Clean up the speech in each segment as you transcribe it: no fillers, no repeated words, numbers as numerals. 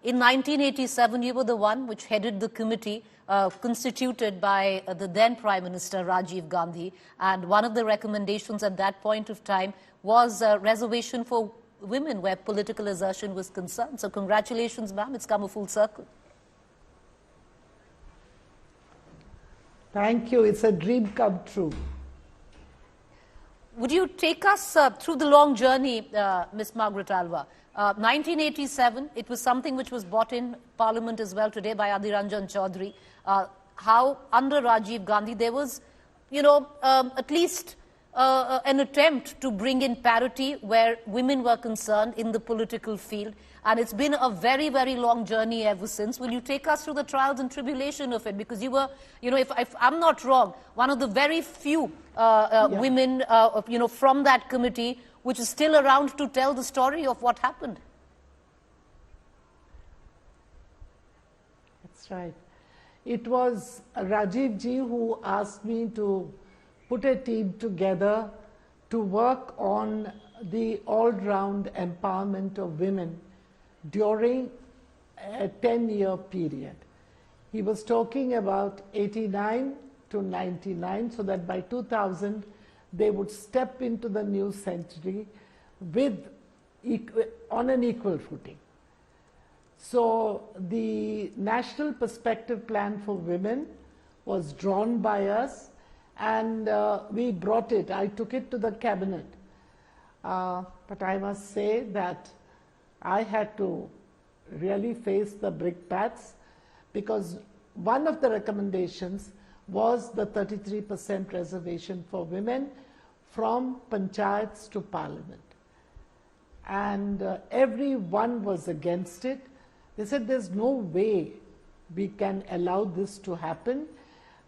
in 1987, you were the one which headed the committee constituted by the then Prime Minister Rajiv Gandhi, and one of the recommendations at that point of time was a reservation for women where political assertion was concerned. So congratulations, ma'am, it's come a full circle. Thank you, it's a dream come true. Would you take us through the long journey, Ms. Margaret Alva? 1987, it was something which was brought in Parliament as well today by Adhiranjan Choudhry. How under Rajiv Gandhi there was, at least an attempt to bring in parity where women were concerned in the political field. And it's been a very, very long journey ever since. Will you take us through the trials and tribulation of it? Because you were, if I'm not wrong, one of the very few women, from that committee which is still around to tell the story of what happened. That's right. It was Rajiv ji who asked me to put a team together to work on the all-round empowerment of women during a 10-year period. He was talking about 89 to 99, so that by 2000 they would step into the new century on an equal footing. So the National Perspective Plan for Women was drawn by us, and we brought it. I took it to the cabinet. But I must say that I had to really face the brickbats, because one of the recommendations was the 33% reservation for women from panchayats to parliament. And everyone was against it. They said there's no way we can allow this to happen.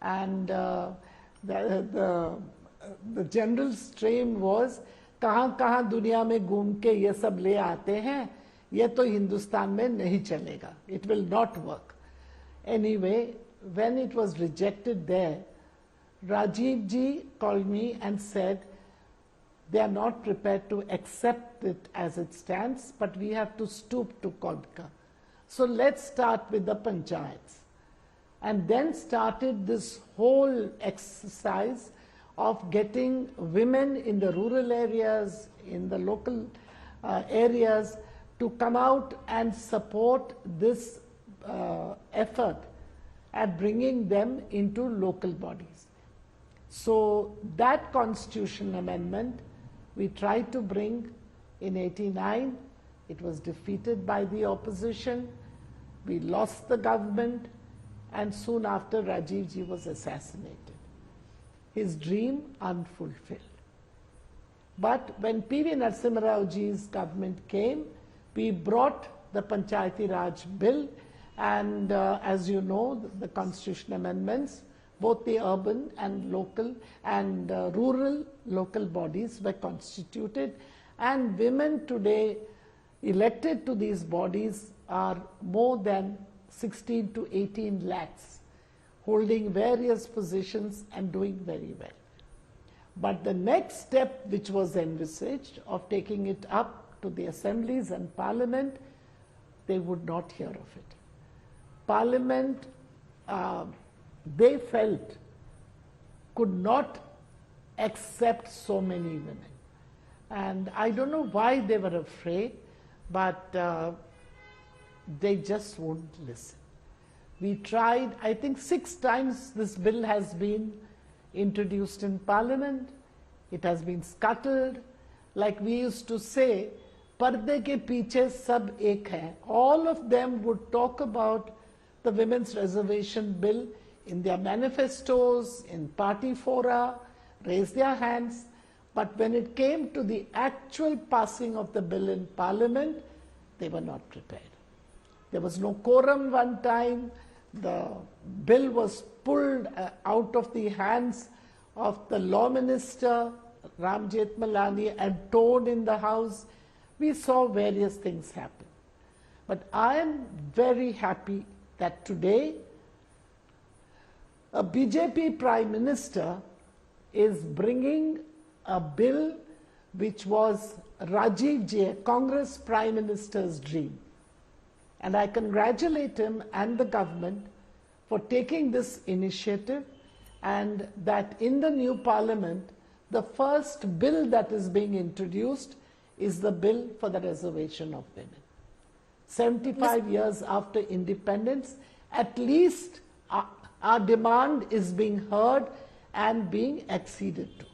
And the general stream was, कहाँ कहाँ दुनिया में घूम के ये सब ले आते हैं, ये तो हिंदुस्तान में नहीं चलेगा. It will not work. Anyway, when it was rejected there, Rajiv ji called me and said, they are not prepared to accept it as it stands, but we have to stoop to Kodka. So let's start with the panchayats. And then started this whole exercise of getting women in the rural areas, in the local areas, to come out and support this effort at bringing them into local bodies. So that constitution amendment we tried to bring in 89. It was defeated by the opposition. We lost the government, and soon after Rajiv ji was assassinated. His dream unfulfilled. But when P.V. Narasimha Rao ji's government came, we brought the Panchayati Raj Bill, and as you know, the constitution amendments, both the urban and local and rural local bodies were constituted, and women today elected to these bodies are more than 16 to 18 lakhs, holding various positions and doing very well. But the next step which was envisaged of taking it up to the assemblies and parliament, they would not hear of it. Parliament, they felt, could not accept so many women. And I don't know why they were afraid, but they just wouldn't listen. We tried, I think 6 times this bill has been introduced in Parliament. It has been scuttled. Like we used to say, पर्दे के पीछे सब एक है. All of them would talk about the Women's Reservation Bill in their manifestos, in party fora, raise their hands. But when it came to the actual passing of the bill in Parliament, they were not prepared. There was no quorum one time. The bill was pulled out of the hands of the law minister, Ram Jethmalani, and torn in the house. We saw various things happen. But I am very happy that today a BJP Prime Minister is bringing a bill which was Rajiv ji, a Congress Prime Minister's dream. And I congratulate him and the government for taking this initiative, and that in the new parliament, the first bill that is being introduced is the bill for the reservation of women. 75 years after independence, at least our demand is being heard and being acceded to.